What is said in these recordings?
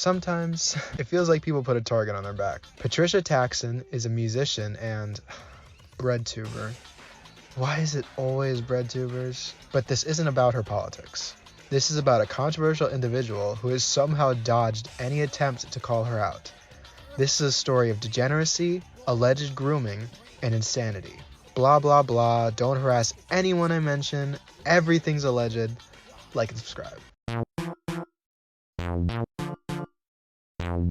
Sometimes it feels like people put a target on their back. Patricia Taxxon is a musician and breadtuber. Why is it always breadtubers? But this isn't about her politics. This is about a controversial individual who has somehow dodged any attempt to call her out. This is a story of degeneracy, alleged grooming, and insanity. Blah blah blah, don't harass anyone I mention, everything's alleged. Like and subscribe.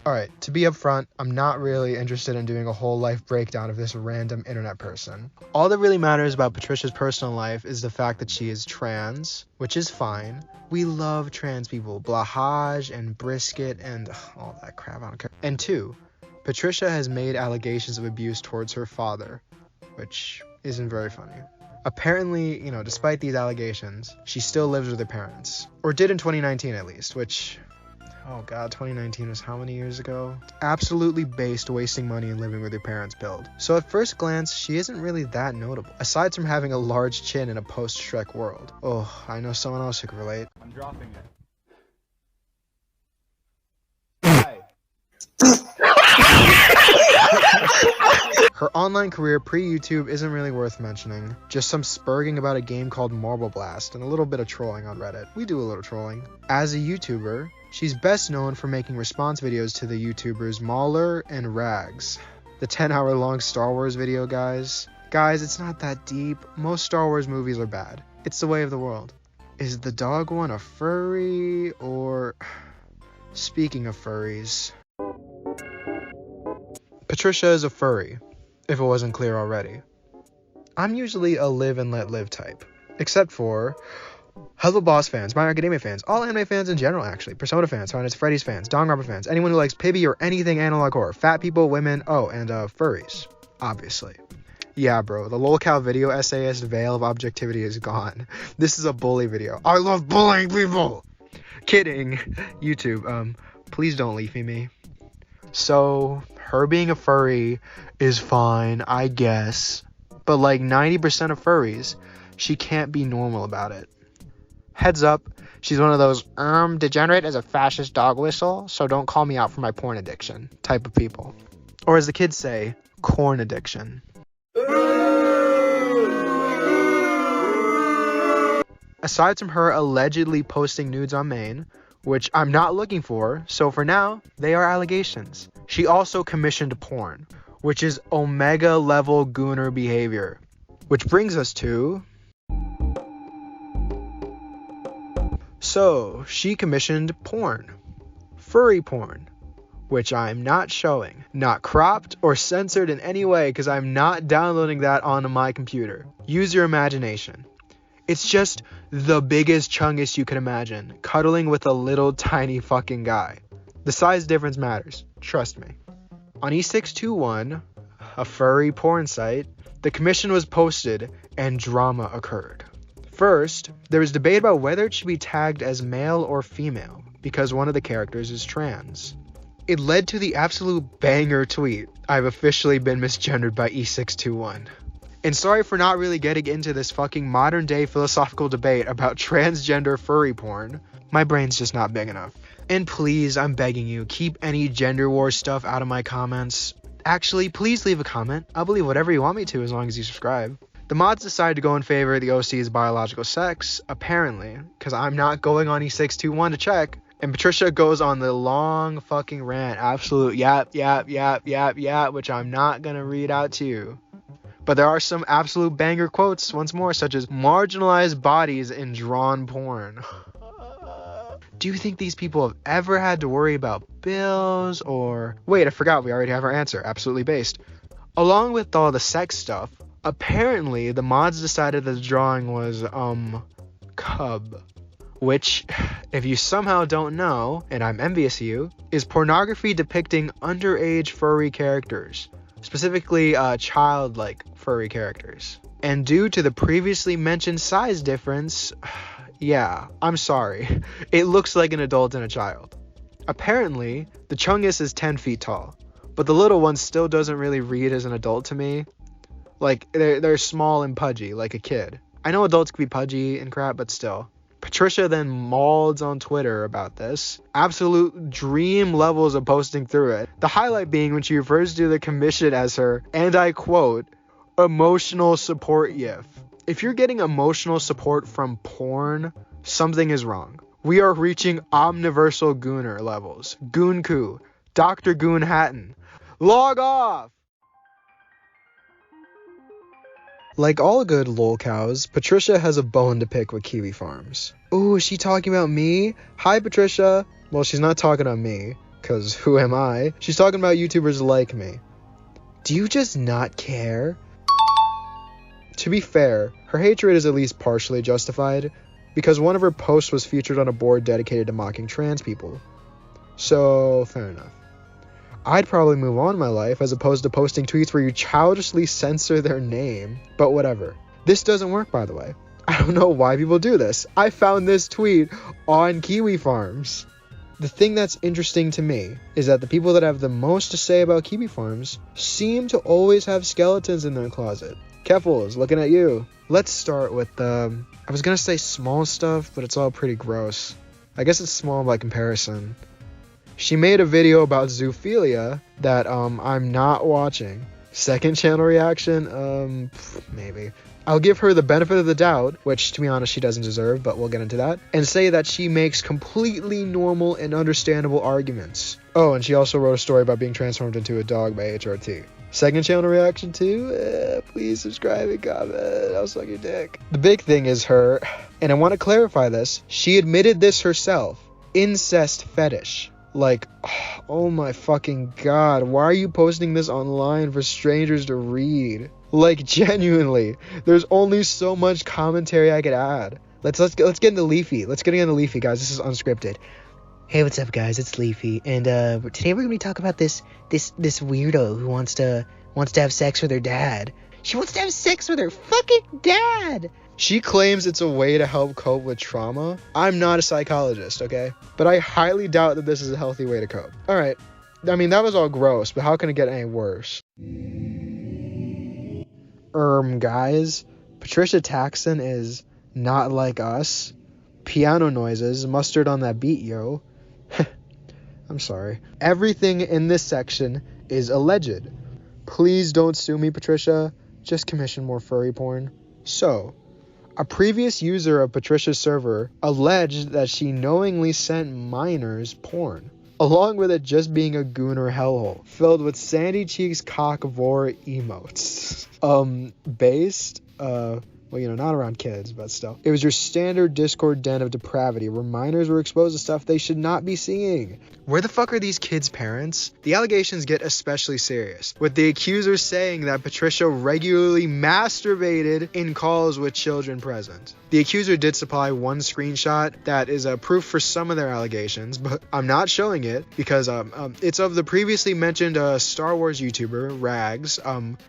Alright, to be upfront, I'm not really interested in doing a whole life breakdown of this random internet person. All that really matters about Patricia's personal life is the fact that she is trans, which is fine. We love trans people, blahage and brisket and all that crap, I don't care. And 2, Patricia has made allegations of abuse towards her father, which isn't very funny. Apparently, despite these allegations, she still lives with her parents. Or did in 2019 at least, which... oh god, 2019 was how many years ago? Absolutely based wasting money and living with your parents build. So at first glance, she isn't really that notable, aside from having a large chin in a post-Shrek world. Oh, I know someone else who could relate. I'm dropping it. Her online career pre-YouTube isn't really worth mentioning. Just some spurging about a game called Marble Blast and a little bit of trolling on Reddit. We do a little trolling. As a YouTuber, she's best known for making response videos to the YouTubers Mauler and Rags. The 10-hour-long Star Wars video, guys. Guys, it's not that deep. Most Star Wars movies are bad. It's the way of the world. Is the dog one a furry or... Speaking of furries... Patricia is a furry, if it wasn't clear already. I'm usually a live and let live type, except for Hello Boss fans, My Hero Academia fans, all anime fans in general actually, Persona fans, Final Fantasy Freddy's fans, Danganronpa fans, anyone who likes Pibby or anything analog horror, fat people, women, and furries, obviously. Yeah bro, the lolcow video essayist veil of objectivity is gone. This is a bully video. I love bullying people! Kidding. YouTube, please don't leave me. So, her being a furry is fine, I guess. But like 90% of furries, she can't be normal about it. Heads up, she's one of those, degenerate as a fascist dog whistle, so don't call me out for my porn addiction type of people. Or as the kids say, corn addiction. Aside from her allegedly posting nudes on Maine, which I'm not looking for, so for now, they are allegations. She also commissioned porn, which is omega level gooner behavior. Which brings us to... So, she commissioned porn. Furry porn. Which I'm not showing. Not cropped or censored in any way because I'm not downloading that onto my computer. Use your imagination. It's just the biggest chungus you can imagine, cuddling with a little tiny fucking guy. The size difference matters, trust me. On E621, a furry porn site, the commission was posted and drama occurred. First, there was debate about whether it should be tagged as male or female, because one of the characters is trans. It led to the absolute banger tweet, "I've officially been misgendered by E621. And sorry for not really getting into this fucking modern day philosophical debate about transgender furry porn. My brain's just not big enough. And please, I'm begging you, keep any gender war stuff out of my comments. Actually, please leave a comment. I'll believe whatever you want me to as long as you subscribe. The mods decided to go in favor of the OC's biological sex, apparently, because I'm not going on E621 to check. And Patricia goes on the long fucking rant, absolute yap, which I'm not gonna read out to you. But there are some absolute banger quotes, once more, such as marginalized bodies in drawn porn. Do you think these people have ever had to worry about bills or... Wait, I forgot, we already have our answer, absolutely based. Along with all the sex stuff, apparently the mods decided that the drawing was, cub. Which, if you somehow don't know, and I'm envious of you, is pornography depicting underage furry characters. Specifically, childlike furry characters. And due to the previously mentioned size difference, yeah, I'm sorry. It looks like an adult and a child. Apparently, the chungus is 10 feet tall, but the little one still doesn't really read as an adult to me. Like, they're small and pudgy, like a kid. I know adults can be pudgy and crap, but still. Patricia then mauls on Twitter about this. Absolute dream levels of posting through it. The highlight being when she refers to the commission as her, and I quote, emotional support gif. If you're getting emotional support from porn, something is wrong. We are reaching omniversal gooner levels. Goonku. Dr. Goon Hatton. Log off! Like all good lolcows, Patricia has a bone to pick with Kiwi Farms. Ooh, is she talking about me? Hi, Patricia. Well, she's not talking about me, because who am I? She's talking about YouTubers like me. Do you just not care? To be fair, her hatred is at least partially justified, because one of her posts was featured on a board dedicated to mocking trans people. So, fair enough. I'd probably move on in my life as opposed to posting tweets where you childishly censor their name, but whatever. This doesn't work, by the way. I don't know why people do this. I found this tweet on Kiwi Farms. The thing that's interesting to me is that the people that have the most to say about Kiwi Farms seem to always have skeletons in their closet. Keffels, looking at you. Let's start with I was gonna say small stuff, but it's all pretty gross. I guess it's small by comparison. She made a video about zoophilia that I'm not watching. Second channel reaction, maybe. I'll give her the benefit of the doubt, which to be honest she doesn't deserve, but we'll get into that, and say that she makes completely normal and understandable arguments. Oh, and she also wrote a story about being transformed into a dog by HRT. Second channel reaction too? Please subscribe and comment. I'll suck your dick. The big thing is her, and I want to clarify this, she admitted this herself. Incest fetish. Like, oh my fucking god, why are you posting this online for strangers to read? Like, genuinely, there's only so much commentary I could add. Let's get into Leafy. Let's get into Leafy, guys. This is unscripted. Hey, what's up, guys? It's Leafy, and today we're gonna be talking about this weirdo who wants to have sex with her dad. She wants to have sex with her fucking dad. She claims it's a way to help cope with trauma. I'm not a psychologist, okay? But I highly doubt that this is a healthy way to cope. Alright, I mean, that was all gross, but how can it get any worse? Guys, Patricia Taxxon is not like us. Piano noises, mustard on that beat, yo. I'm sorry. Everything in this section is alleged. Please don't sue me, Patricia. Just commission more furry porn. So, a previous user of Patricia's server alleged that she knowingly sent minors porn, along with it just being a gooner hellhole filled with sandy cheeks cock vor emotes. Based, well, you know, not around kids, but still. It was your standard Discord den of depravity where minors were exposed to stuff they should not be seeing. Where the fuck are these kids' parents? The allegations get especially serious, with the accusers saying that Patricia regularly masturbated in calls with children present. The accuser did supply one screenshot that is a proof for some of their allegations, but I'm not showing it because it's of the previously mentioned Star Wars YouTuber, Rags,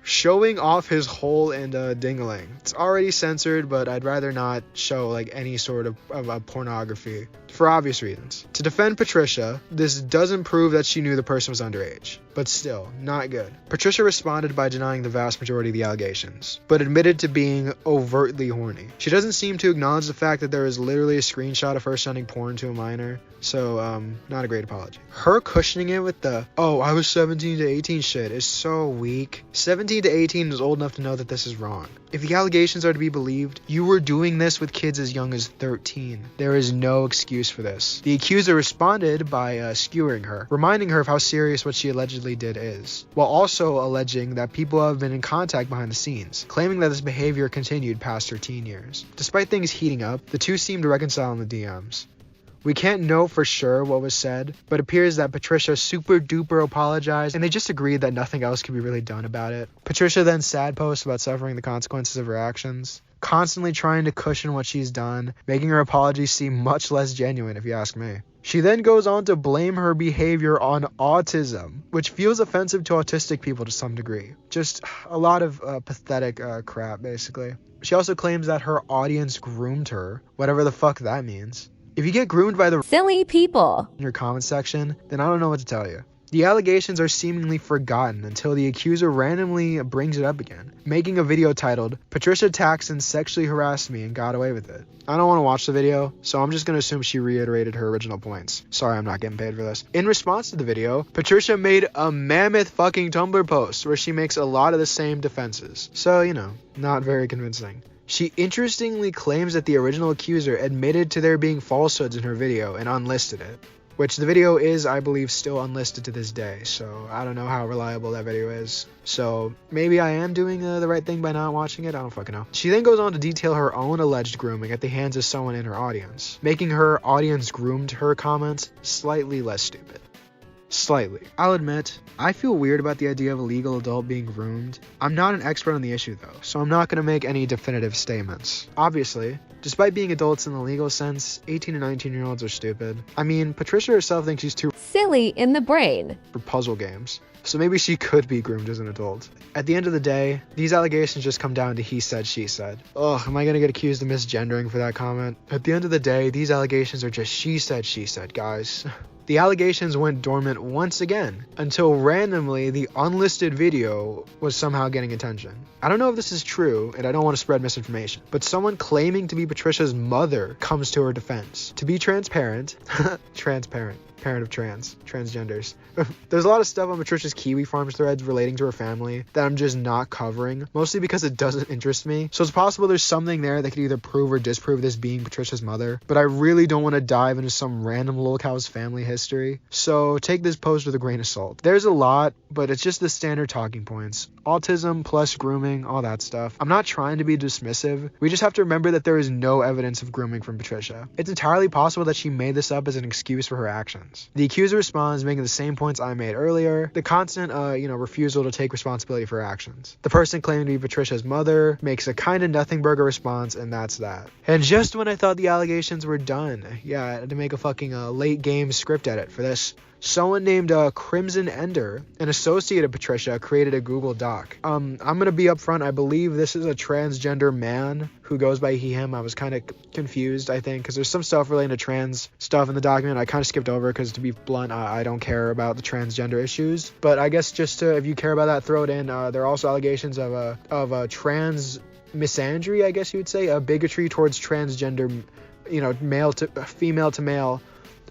showing off his hole and dingling. It's already censored, but I'd rather not show like any sort of pornography for obvious reasons. To defend Patricia, this doesn't prove that she knew the person was underage, but still, not good. Patricia responded by denying the vast majority of the allegations, but admitted to being overtly horny. She doesn't seem to acknowledge the fact that there is literally a screenshot of her sending porn to a minor, so not a great apology. Her cushioning it with the, oh, I was 17 to 18 shit is so weak. 17 to 18 is old enough to know that this is wrong. If the allegations are to be believed, you were doing this with kids as young as 13. There is no excuse for this. The accuser responded by skewering her, reminding her of how serious what she allegedly did is, while also alleging that people have been in contact behind the scenes, claiming that this behavior continued past her teen years. Despite things heating up, the two seem to reconcile in the DMs. We can't know for sure what was said, but it appears that Patricia super duper apologized and they just agreed that nothing else could be really done about it. Patricia then sad posts about suffering the consequences of her actions, constantly trying to cushion what she's done, making her apologies seem much less genuine if you ask me. She then goes on to blame her behavior on autism, which feels offensive to autistic people to some degree. Just a lot of pathetic crap, basically. She also claims that her audience groomed her, whatever the fuck that means. If you get groomed by the silly people in your comment section, then I don't know what to tell you. The allegations are seemingly forgotten until the accuser randomly brings it up again, making a video titled, "Patricia Taxxon sexually harassed me and got away with it." I don't want to watch the video, so I'm just going to assume she reiterated her original points. Sorry, I'm not getting paid for this. In response to the video, Patricia made a mammoth fucking Tumblr post where she makes a lot of the same defenses. So, not very convincing. She interestingly claims that the original accuser admitted to there being falsehoods in her video and unlisted it, which the video is, I believe, still unlisted to this day, so I don't know how reliable that video is. So maybe I am doing the right thing by not watching it, I don't fucking know. She then goes on to detail her own alleged grooming at the hands of someone in her audience, making her audience groomed her comments slightly less stupid. Slightly. I'll admit, I feel weird about the idea of a legal adult being groomed. I'm not an expert on the issue though, so I'm not going to make any definitive statements. Obviously, despite being adults in the legal sense, 18 and 19-year-olds are stupid. I mean, Patricia herself thinks she's too silly in the brain for puzzle games, so maybe she could be groomed as an adult. At the end of the day, these allegations just come down to he said, she said. Ugh, am I going to get accused of misgendering for that comment? At the end of the day, these allegations are just she said, guys. The allegations went dormant once again, until randomly the unlisted video was somehow getting attention. I don't know if this is true, and I don't want to spread misinformation, but someone claiming to be Patricia's mother comes to her defense. To be transparent, parent of transgenders. There's a lot of stuff on Patricia's Kiwi Farms threads relating to her family that I'm just not covering, mostly because it doesn't interest me. So it's possible there's something there that could either prove or disprove this being Patricia's mother, but I really don't want to dive into some random lolcow's family history. So take this post with a grain of salt. There's a lot, but it's just the standard talking points. Autism plus grooming, all that stuff. I'm not trying to be dismissive. We just have to remember that there is no evidence of grooming from Patricia. It's entirely possible that she made this up as an excuse for her actions. The accuser responds, making the same points I made earlier. The constant, refusal to take responsibility for her actions. The person claiming to be Patricia's mother makes a kind of nothing burger response, and that's that. And just when I thought the allegations were done, yeah, I had to make a fucking late game script edit for this. Someone named Crimson Ender, an associate of Patricia, created a Google Doc. I'm gonna be upfront. I believe this is a transgender man who goes by he, him. I was kind of confused, I think, because there's some stuff relating to trans stuff in the document I kind of skipped over because, to be blunt, I don't care about the transgender issues. But I guess just if you care about that, throw it in. There are also allegations of trans misandry, I guess you would say, a bigotry towards transgender, female to male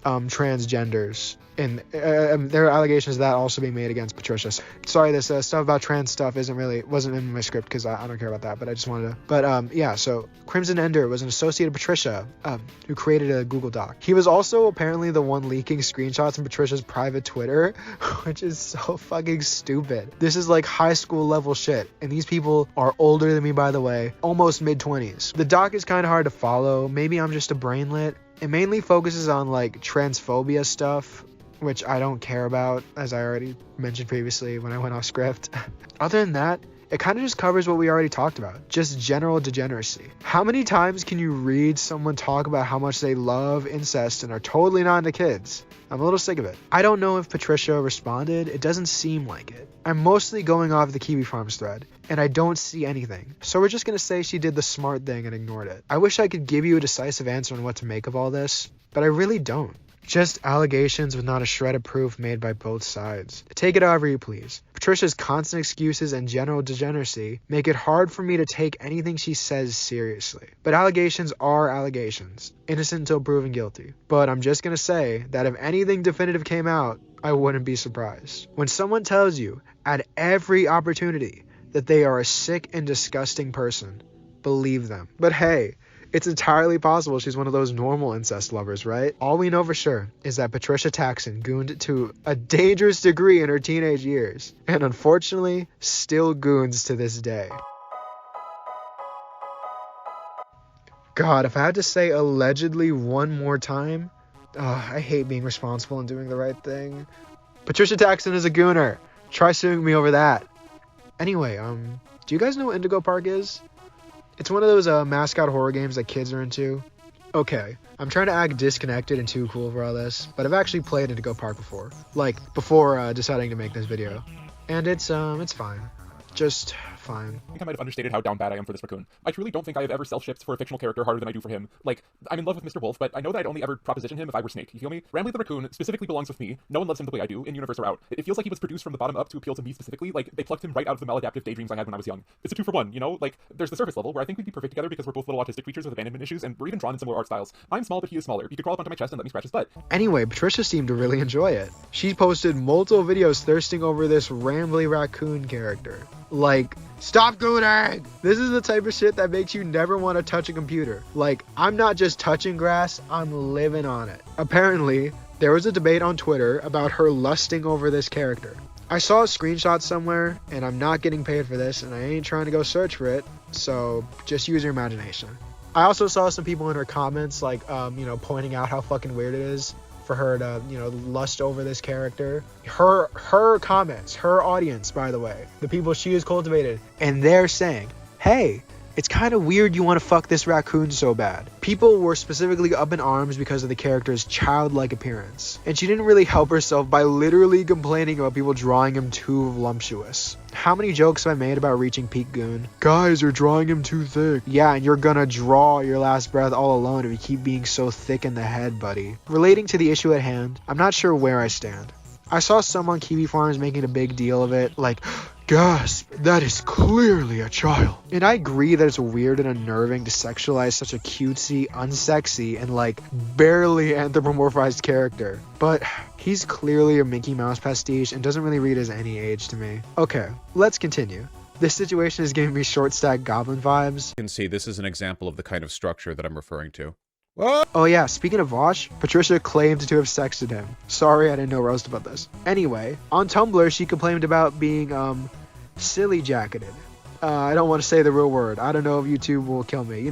transgenders. And there are allegations of that also being made against Patricia. Sorry, this stuff about trans stuff wasn't in my script because I don't care about that, but I just wanted to. But so Crimson Ender was an associate of Patricia who created a Google Doc. He was also apparently the one leaking screenshots from Patricia's private Twitter, which is so fucking stupid. This is like high school level shit, and these people are older than me, by the way, almost mid-20s. The doc is kind of hard to follow. Maybe I'm just a brainlet. It mainly focuses on like transphobia stuff, which I don't care about, as I already mentioned previously when I went off script. Other than that, it kind of just covers what we already talked about, just general degeneracy. How many times can you read someone talk about how much they love incest and are totally not into kids? I'm a little sick of it. I don't know if Patricia responded. It doesn't seem like it. I'm mostly going off the Kiwi Farms thread, and I don't see anything. So we're just going to say she did the smart thing and ignored it. I wish I could give you a decisive answer on what to make of all this, but I really don't. Just allegations with not a shred of proof made by both sides. Take it however you please. Patricia's constant excuses and general degeneracy make it hard for me to take anything she says seriously. But allegations are allegations, innocent until proven guilty. But I'm just gonna say that if anything definitive came out, I wouldn't be surprised. When someone tells you at every opportunity that they are a sick and disgusting person, believe them. But hey, it's entirely possible she's one of those normal incest lovers, right? All we know for sure is that Patricia Taxxon gooned to a dangerous degree in her teenage years, and unfortunately, still goons to this day. God, if I had to say allegedly one more time, I hate being responsible and doing the right thing. Patricia Taxxon is a gooner. Try suing me over that. Anyway, do you guys know what Indigo Park is? It's one of those mascot horror games that kids are into. Okay, I'm trying to act disconnected and too cool for all this, but I've actually played Indigo Park before. Like, before deciding to make this video. And it's fine. just fine. I think I might have understated how down bad I am for this raccoon. I truly don't think I have ever self-shipped for a fictional character harder than I do for him. Like, I'm in love with Mr. Wolf, but I know that I'd only ever proposition him if I were Snake. You feel me? Rambly the raccoon specifically belongs with me. No one loves him the way I do, in universe or out. It feels like he was produced from the bottom up to appeal to me specifically. Like, they plucked him right out of the maladaptive daydreams I had when I was young. It's a 2-for-1, you know? Like, there's the surface level, where I think we'd be perfect together because we're both little autistic creatures with abandonment issues, and we're even drawn in similar art styles. I'm small, but he is smaller. He could crawl up onto my chest and let me scratch his butt. Anyway, Patricia seemed to really enjoy it. She posted multiple videos thirsting over this rambly raccoon character. Like, stop gooning! This is the type of shit that makes you never want to touch a computer. Like, I'm not just touching grass, I'm living on it. Apparently, there was a debate on Twitter about her lusting over this character. I saw a screenshot somewhere, and I'm not getting paid for this, and I ain't trying to go search for it, so just use your imagination. I also saw some people in her comments, like, pointing out how fucking weird it is for her to, lust over this character. Her comments, her audience, by the way, the people she has cultivated, and they're saying, hey, it's kind of weird you want to fuck this raccoon so bad. People were specifically up in arms because of the character's childlike appearance, and she didn't really help herself by literally complaining about people drawing him too voluptuous. How many jokes have I made about reaching peak goon? Guys, you're drawing him too thick. Yeah, and you're gonna draw your last breath all alone if you keep being so thick in the head, buddy. Relating to the issue at hand, I'm not sure where I stand. I saw some on Kiwi Farms making a big deal of it, like, gasp, that is clearly a child. And I agree that it's weird and unnerving to sexualize such a cutesy, unsexy, and barely anthropomorphized character. But he's clearly a Mickey Mouse pastiche and doesn't really read as any age to me. Okay, let's continue. This situation is giving me short stack goblin vibes. You can see this is an example of the kind of structure that I'm referring to. Oh yeah, speaking of Vosh, Patricia claimed to have sexted him. Sorry, I didn't know roast about this. Anyway, on Tumblr, she complained about being, silly jacketed. I don't want to say the real word. I don't know if YouTube will kill me.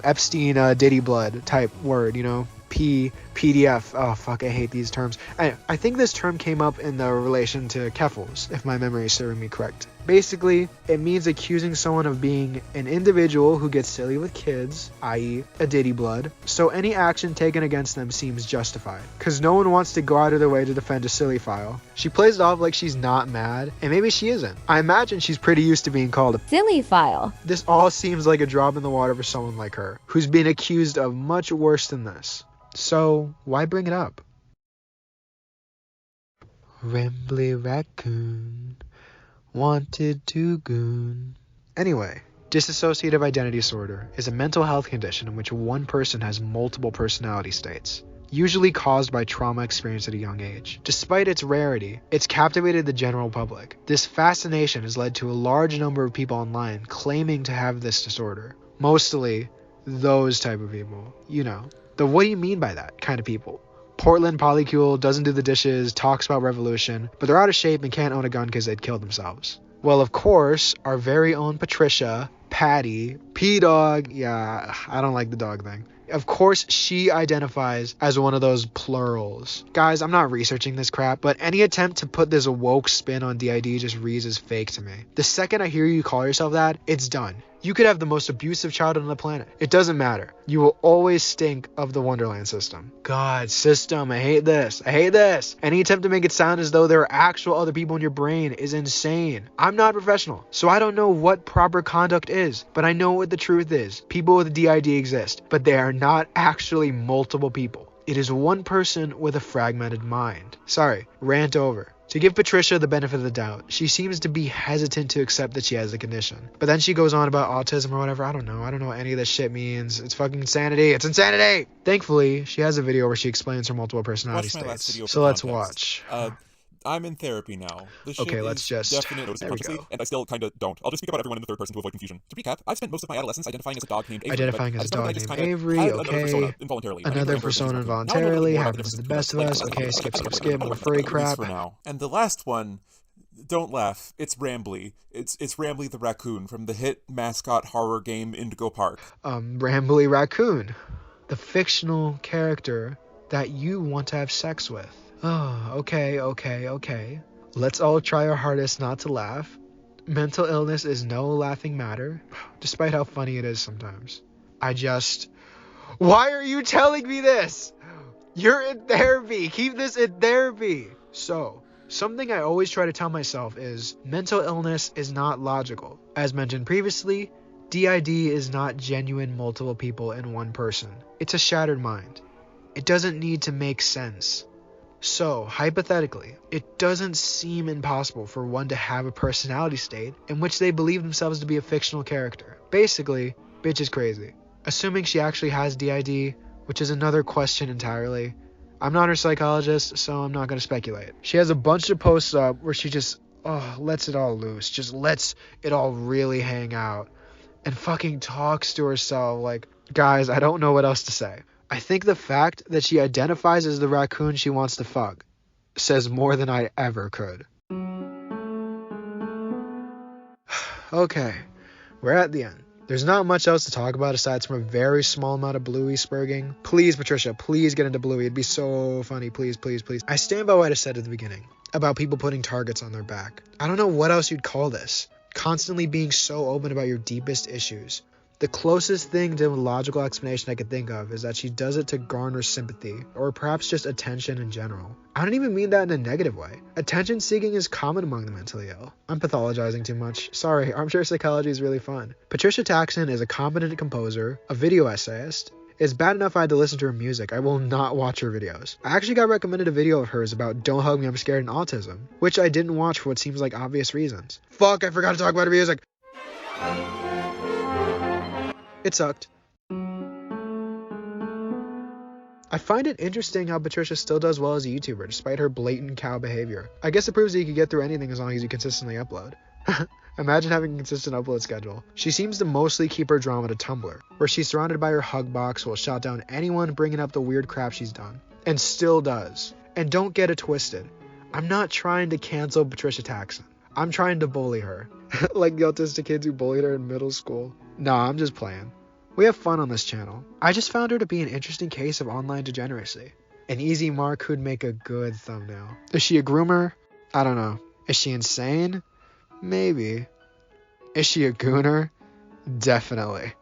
Epstein, Diddy blood type word, PDF. Oh, fuck, I hate these terms. I think this term came up in the relation to keffels, if my memory is serving me correct. Basically, it means accusing someone of being an individual who gets silly with kids, i.e. a Diddy blood, so any action taken against them seems justified, because no one wants to go out of their way to defend a silly file. She plays it off like she's not mad, and maybe she isn't. I imagine she's pretty used to being called a silly file. This all seems like a drop in the water for someone like her, who's been accused of much worse than this. So, why bring it up? Rambly raccoon wanted to goon. Anyway, dissociative identity disorder is a mental health condition in which one person has multiple personality states, usually caused by trauma experienced at a young age. Despite its rarity, it's captivated the general public. This fascination has led to a large number of people online claiming to have this disorder. Mostly those type of people. The what do you mean by that kind of people. Portland polycule, doesn't do the dishes, talks about revolution, but they're out of shape and can't own a gun because they'd kill themselves. Well, of course, our very own Patricia, Patty, P-Dog, yeah, I don't like the dog thing. Of course, she identifies as one of those plurals. Guys, I'm not researching this crap, but any attempt to put this woke spin on DID just reads as fake to me. The second I hear you call yourself that, it's done. You could have the most abusive childhood on the planet. It doesn't matter. You will always stink of the Wonderland system. God, system, I hate this. I hate this. Any attempt to make it sound as though there are actual other people in your brain is insane. I'm not a professional, so I don't know what proper conduct is, but I know what the truth is. People with DID exist, but they are not actually multiple people. It is one person with a fragmented mind. Sorry, rant over. To give Patricia the benefit of the doubt, she seems to be hesitant to accept that she has the condition. But then she goes on about autism or whatever. I don't know what any of this shit means. It's fucking insanity. It's insanity! Thankfully, she has a video where she explains her multiple personality states. So let's watch. I'm in therapy now. This shit Okay, let's just... definite notice There we consciously, go. and I still kinda don't. I'll just speak about everyone in the third person to avoid confusion. To recap, I've spent most of my adolescence identifying as a dog named Avery. Identifying but as a I discovered dog I just named kinda Avery, had okay. involuntarily. Another persona involuntarily, happens to the best of us. Okay, skip, more furry crap. For now. And the last one, don't laugh, it's Rambly. It's Rambly the raccoon from the hit mascot horror game Indigo Park. Rambly Raccoon. The fictional character that you want to have sex with. Oh, okay. Let's all try our hardest not to laugh. Mental illness is no laughing matter, despite how funny it is sometimes. Why are you telling me this? You're in therapy. Keep this in therapy. So, Something I always try to tell myself is mental illness is not logical. As mentioned previously, DID is not genuine multiple people in one person. It's a shattered mind. It doesn't need to make sense. So, hypothetically, it doesn't seem impossible for one to have a personality state in which they believe themselves to be a fictional character. Basically, bitch is crazy. Assuming she actually has DID, which is another question entirely. I'm not her psychologist, so I'm not going to speculate. She has a bunch of posts up where she just, lets it all loose. Just lets it all really hang out. And fucking talks to herself like, guys, I don't know what else to say. I think the fact that she identifies as the raccoon she wants to fuck says more than I ever could. Okay, we're at the end. There's not much else to talk about aside from a very small amount of Bluey spurging. Please, Patricia, please get into Bluey. It'd be so funny. Please, please, please. I stand by what I said at the beginning about people putting targets on their back. I don't know what else you'd call this. Constantly being so open about your deepest issues. The closest thing to a logical explanation I could think of is that she does it to garner sympathy, or perhaps just attention in general. I don't even mean that in a negative way. Attention seeking is common among the mentally ill. I'm pathologizing too much. Sorry, armchair psychology is really fun. Patricia Taxxon is a competent composer, a video essayist. It's bad enough I had to listen to her music. I will not watch her videos. I actually got recommended a video of hers about Don't Hug Me, I'm Scared and Autism, which I didn't watch for what seems like obvious reasons. Fuck, I forgot to talk about her music. It sucked. I find it interesting how Patricia still does well as a YouTuber despite her blatant cow behavior. I guess it proves that you can get through anything as long as you consistently upload. Imagine having a consistent upload schedule. She seems to mostly keep her drama to Tumblr, where she's surrounded by her hug box who will shout down anyone bringing up the weird crap she's done. And still does. And don't get it twisted. I'm not trying to cancel Patricia Taxxon. I'm trying to bully her. Like the autistic kids who bullied her in middle school. Nah, I'm just playing. We have fun on this channel. I just found her to be an interesting case of online degeneracy. An easy mark who'd make a good thumbnail. Is she a groomer? I don't know. Is she insane? Maybe. Is she a gooner? Definitely.